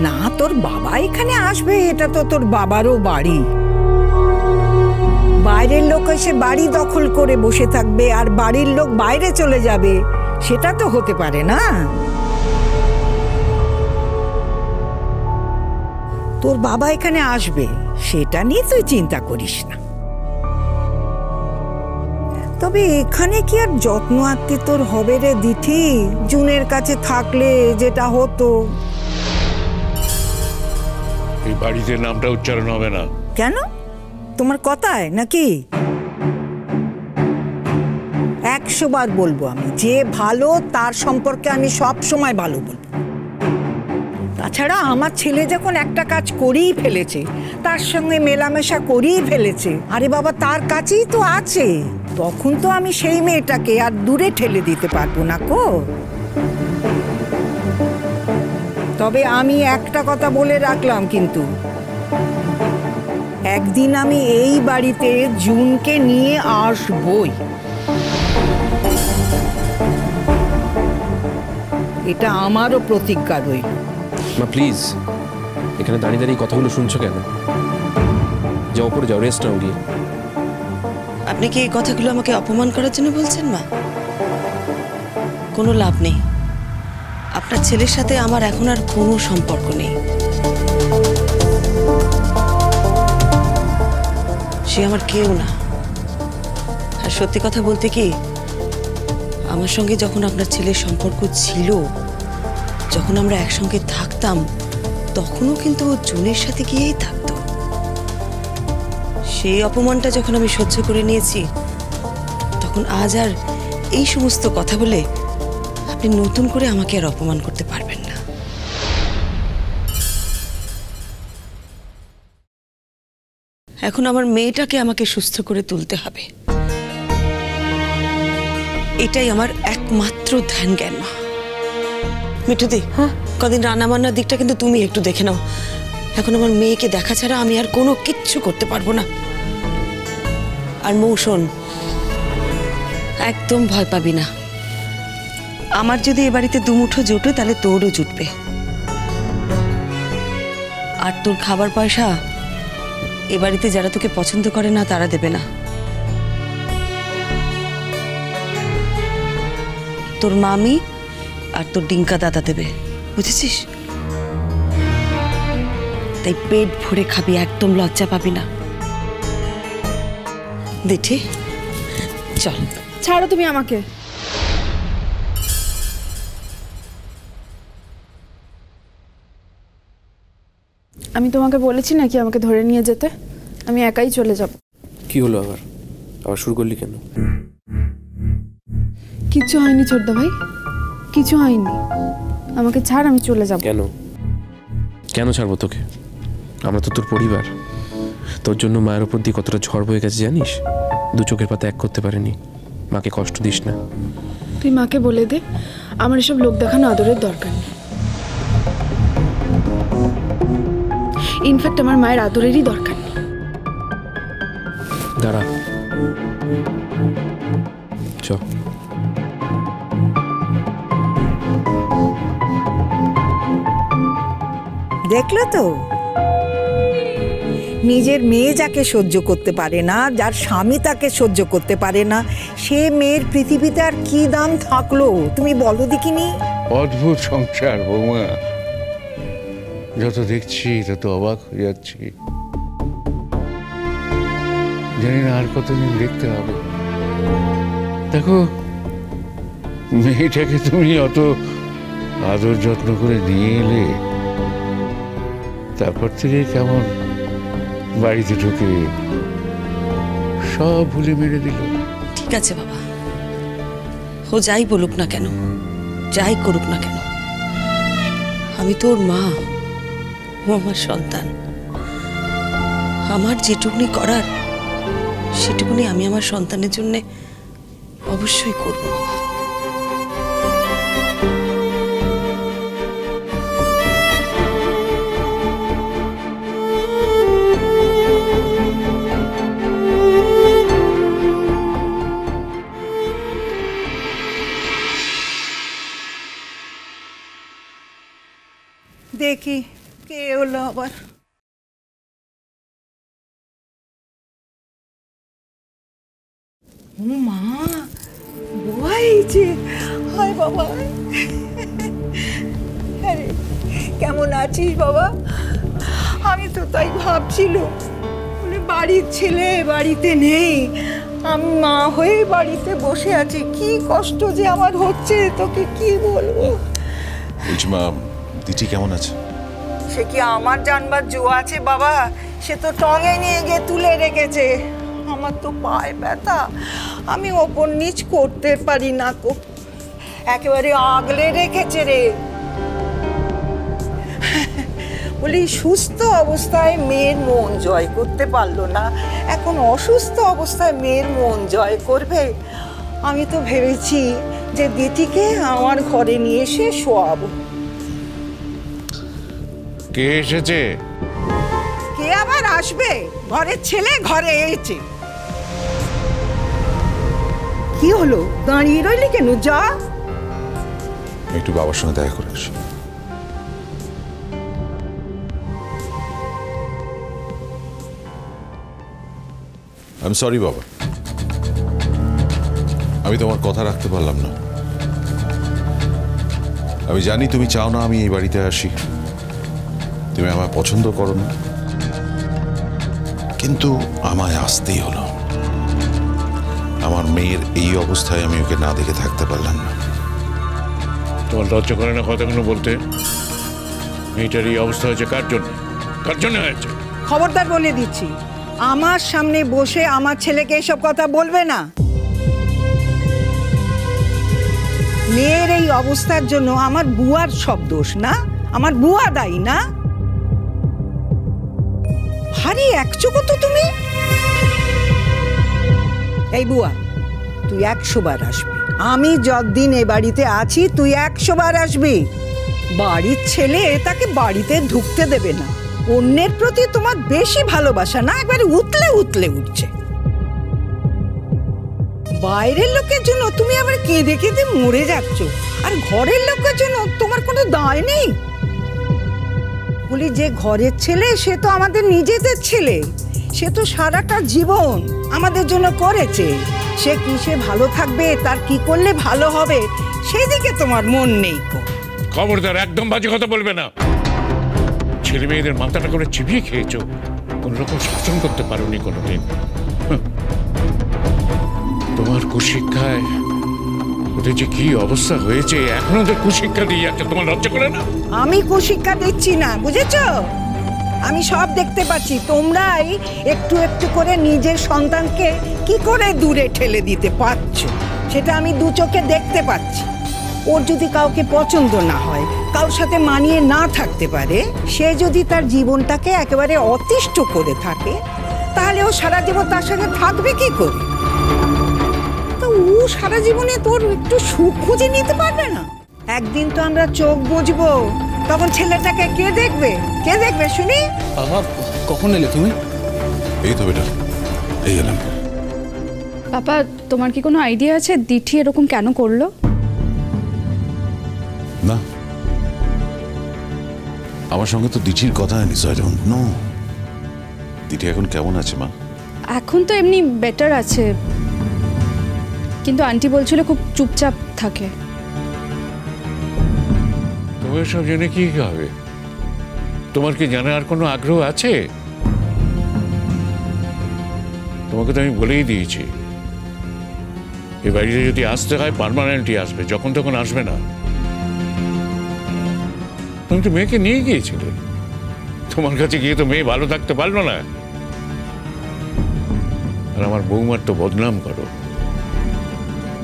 না, তোর বাবা এখানে আসবে, এটা তো তোর বাবারও বাড়ি। বাইরের লোক এসে বাড়ি দখল করে বসে থাকবে আর বাড়ির লোক বাইরে চলে যাবে, সেটা তো হতে পারে না। তোর বাবা এখানে আসবে, সেটা নিয়ে তুই চিন্তা করিস না। তবে এখানে কি আর যত্ন আত্মীয় তোর হবে রে দিঠি? জুনের কাছে থাকলে যেটা হতো। এই বাড়িতে নামটা উচ্চারণ হবে না। কেন? তোমার কথায় নাকি? 100 বার বলবো আমি, যে ভালো তার সম্পর্কে আমি সব সময় ভালো বলবো। তাছাড়া আমার ছেলে যখন একটা কাজ করেই ফেলেছে, তার সঙ্গে মেলামেশা করেই ফেলেছে, আরে বাবা তার কাছেই তো আছে, তখন তো আমি সেই মেয়েটাকে আর দূরে ঠেলে দিতে পারবো না কো। তবে আমি একটা কথা বলে রাখলাম, কিন্তু একদিন আমি এই বাড়িতে জুনকে নিয়ে আসবই, এটা আমারও প্রতিজ্ঞা রইল। মা প্লিজ, এখানে দাঁড়িয়ে দাঁড়িয়ে কথাগুলো শুনছো কেন? যাও উপরে যাও, রেস্ট নাও গিয়ে। আপনি কি এই কথাগুলো আমাকে অপমান করার জন্য বলছেন মা? কোনো লাভ নেই, আপনার ছেলের সাথে আমার এখন আর কোনো সম্পর্ক নেই। সে আমার কেউ না। আর সত্যি কথা বলতে কি, আমার সঙ্গে যখন আপনার ছেলের সম্পর্ক ছিল, যখন আমরা একসঙ্গে থাকতাম, তখনও কিন্তু ও জুনের সাথে গিয়েই থাকতো। সেই অপমানটা যখন আমি সহ্য করে নিয়েছি, তখন আজ আর এই সমস্ত কথা বলে আপনি নতুন করে আমাকে আর অপমান করতে পারবেন না। এখন আমার মেয়েটাকে আমাকে সুস্থ করে তুলতে হবে, এটাই আমার একমাত্র ধ্যান জ্ঞান। মা মিঠুদি, হ্যাঁ, কদিন রান্না বান্নার দিকটা কিন্তু তুমি একটু দেখে নাও। এখন আমার মেয়েকে দেখা ছাড়া আমি আর কোনো কিচ্ছু করতে পারবো না। আর মৌসুম, একদম ভয় পাবি না। আমার যদি এ বাড়িতে দুমুঠো জুটে, তাহলে তোরও জুটবে। আর তোর খাবার পয়সা এ বাড়িতে যারা তোকে পছন্দ করে না তারা দেবে না। তোর মামি আর তোর ডিঙ্কা দাদা দেবে, বুঝেছিস? তাই পেট ভরে খাবি, একদম লজ্জা পাবি না। দিঠি চল। ছাড়ো তুমি আমাকে। আমি তোমাকে বলেছি নাকি আমাকে ধরে নিয়ে যেতে? আমি একাই চলে যাব। কি হলো আবার? আবার শুরু করলি কেন? কিচ্ছু হয়নি ছোটদা ভাই, কিছু হয়নি। আমাকে ছাড়, আমি চলে যাব। কেন? কেন ছাড়বো তোকে? আমরা তো তোর পরিবার। তোর জন্য মায়ের উপর দিয়ে কতটা ঝড় বয়ে গেছে জানিস? দু চোখের পাতা এক করতে পারেনি। মাকে কষ্ট দিস না। তুই মাকে বলে দে আমার এসব লোক দেখানো আদরের দরকার নেই। ইনফ্যাক্ট আমার মায়ের আদরেরই দরকার নেই। দাঁড়া, চ। দেখলে তো, নিজের মেয়ে যাকে সহ্য করতে পারে না, যার স্বামী তাকে সহ্য করতে পারে না, সে মেয়ের পৃথিবীতে আর কি দাম থাকলো তুমি বলো দেখিনি? অদ্ভুত সংসার বৌমা, যত দেখছি তত অবাক হয়ে যাচ্ছি। জানি না আর কতদিন দেখতে হবে। দেখো, মেয়েটাকে তুমি অত আদর যত্ন করে নিয়ে এলে, তারপর থেকে কেমন বাড়িতে ঢুকে সব ভুলে মেরে দিল। ঠিক আছে বাবা, ও যাই বলুক না কেন, যাই করুক না কেন, আমি তোর মা, ও আমার সন্তান। আমার যেটুকুনি করার সেটুকুনি আমি আমার সন্তানের জন্য অবশ্যই করব বাবা। দেখি কে হলো আবার? ও মা, বইছে। হায় বাবা, আরে কেমন আছিস বাবা? আমি তো তাই ভাবছিলাম, বলে বাড়ির ছেলে বাড়িতে নেই, আমি মা হয়ে বাড়িতে বসে আছি, কি কষ্ট যে আমার হচ্ছে তোকে কি বলবো। বলছি মা, দিঠি কেমন আছে? সে কি আমার জানবার জো আছে বাবা? সে তো টঙে নিয়ে গিয়ে তুলে রেখেছে। আমার তো পায়ে ব্যথা, আমি ওপর নিচ করতে পারি না কো, একেবারে আগলে রেখেছে রে। বলি সুস্থ অবস্থায় মেয়ের মন জয় করতে পারলো না, এখন অসুস্থ অবস্থায় মেয়ের মন জয় করবে? আমি তো ভেবেছি যে দিদিকে আমার ঘরে নিয়ে এসে শোয়াবো। কে এসেছে? কে আবার আসবে? ঘরের ছেলে ঘরে এসেছে। কি হলো, দাঁড়িয়ে রইলি কেন? যা, একটু বাবার সঙ্গে দেখা করে আসি। আমি সরি বাবা, আমি তোমার কথা রাখতে পারলাম না। আমি জানি তুমি চাও না আমি এই বাড়িতে আসি, তুমি আমায় পছন্দ করো না, কিন্তু আমায় আসতেই হলো। আমার মেয়ের এই অবস্থায় আমি ওকে না দেখে থাকতে পারলাম না। তোমার লজ্জা করে না কথাগুলো বলতে? মেয়েটার এই অবস্থা হয়েছে কার জন্য? কার জন্য হয়েছে? খবরদার বলে দিচ্ছি, আমার সামনে বসে আমার ছেলেকে এসব কথা বলবে না। মেয়ের এই অবস্থার জন্য আমার বুয়ার সব দোষ না, আমার বুয়া দায়ী না? ভারী একচোখো তো তুমি। এই বুয়া, তুই 100 বার আসবি, আমি যতদিন এ বাড়িতে আছি তুই 100 বার আসবি। বাড়ির ছেলে তাকে বাড়িতে ঢুকতে দেবে না, অন্যের প্রতি তোমার বেশি ভালোবাসা না, একবারে উতলে উতলে উঠছে। বাইরের লোকের জন্য তুমি আবার কেঁদে কেঁদে মরে যাচ্ছ, আর ঘরের লোকের জন্য তোমার কোনো দায় নেই। বলি যে ঘরের ছেলে সে তো আমাদের নিজেদের ছেলে, সে তো সারাটা জীবন আমাদের জন্য করেছে। সে কিসে ভালো থাকবে, তার কি করলে ভালো হবে, সেই দিকে তোমার মন নেই। খবরদার, একদম বাজে কথা বলবে না। ছেলে মেয়েদের মাথাটা করে চিবিয়ে খেয়েছো, কোন রকম শাসন করতে পারোনি কোনোদিন। তোমার কুশিক্ষায় ওদের যে কি অবস্থা হয়েছে, এখনো ওদের কুশিক্ষা দিয়ে যাচ্ছে, তোমার লজ্জা করে না? আমি কুশিক্ষা দিচ্ছি না, বুঝেছো? আমি সব দেখতে পাচ্ছি, তোমরাই একটু একটু করে নিজের সন্তানকে কি করে দূরে ঠেলে দিতে পারছো, সেটা আমি দু চোখে দেখতে পাচ্ছি। ওর যদি কাউকে পছন্দ না হয়, কারোর সাথে মানিয়ে না থাকতে পারে, সে যদি তার জীবনটাকে একেবারে অতিষ্ঠ করে থাকে, তাহলে ও সারা জীবন তার সঙ্গে থাকবে কি করে? তো ও সারা জীবনে তোর একটু সুখ খুঁজে নিতে পারবে না? একদিন তো আমরা চোখ বুঝবো, তখন ছেলেটাকে কে দেখবে? কে দেখবে শুনি? বাবা, কখন এলে তুমি? এই তো বেটা, এই এলাম। পাপা, তোমার কি কোনো আইডিয়া আছে দিঠি এরকম কেন করলো? না, আমার সঙ্গে তো দিঠির কথা হয়নি, so I don't know. Dithi এখন কেমন আছে মা? এখন তো এমনি বেটার আছে, কিন্তু আন্টি বলছিল খুব চুপচাপ থাকে। তোমার সব জেনে কি হবে? তোমার কি জানার কোনো আগ্রহ আছে? তোমাকে তো আমি বলেই দিয়েছি, এ বাড়িতে যদি আসতে হয় পার্মানেন্টই আসবে, যখন তখন আসবে না। তুমি তো মেয়েকে নিয়ে গিয়েছিলে, তোমার কাছে গিয়ে তো মেয়ে ভালো থাকতে পারলো না। আর আমার বৌমার তো বদনাম করো,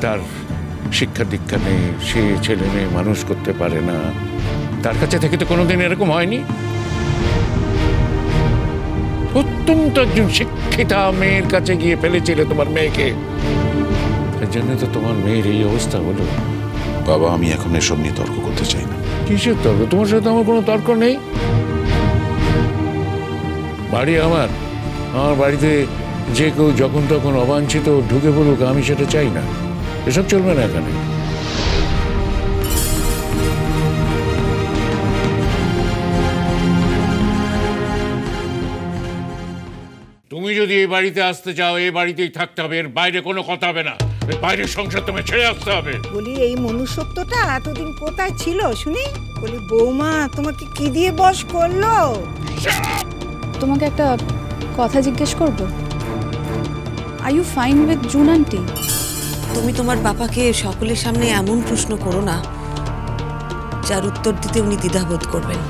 তার শিক্ষা দীক্ষা নেই, সে ছেলে মেয়ে মানুষ করতে পারে না। তার কাছে থেকে তো কোনোদিন এরকম হয়নি। অত্যন্ত একজন শিক্ষিতা মেয়ের কাছে গিয়ে ফেলেছিলে তোমার মেয়েকে, তার জন্য তো তোমার মেয়ের এই অবস্থা হলো। বাবা, আমি এখন এসব নিয়ে তর্ক করতে চাই না। কিসের তর্ক? তোমার সাথে আমার কোনো তর্ক নেই। বাড়ি আমার বাড়িতে যে কেউ যখন তখন অবাঞ্ছিত ঢুকে পড়ুক, আমি সেটা চাই না। এসব চলবে না এখানে। তুমি যদি এই বাড়িতে আসতে চাও এই বাড়িতেই থাকতে হবে, এর বাইরে কোনো কথা হবে না। এর বাইরের সংসার তোমায় ছেড়ে আসতে হবে। বলি এই মনুষ্যত্বটা এতদিন কোথায় ছিল শুনি? বলি বৌমা তোমাকে কি দিয়ে বশ করলো? তোমাকে একটা কথা জিজ্ঞেস করব। Are you fine with June aunty? তুমি তোমার বাবাকে সকলের সামনে এমন প্রশ্ন করো না যার উত্তর দিতে উনি দ্বিধাবোধ করবেন।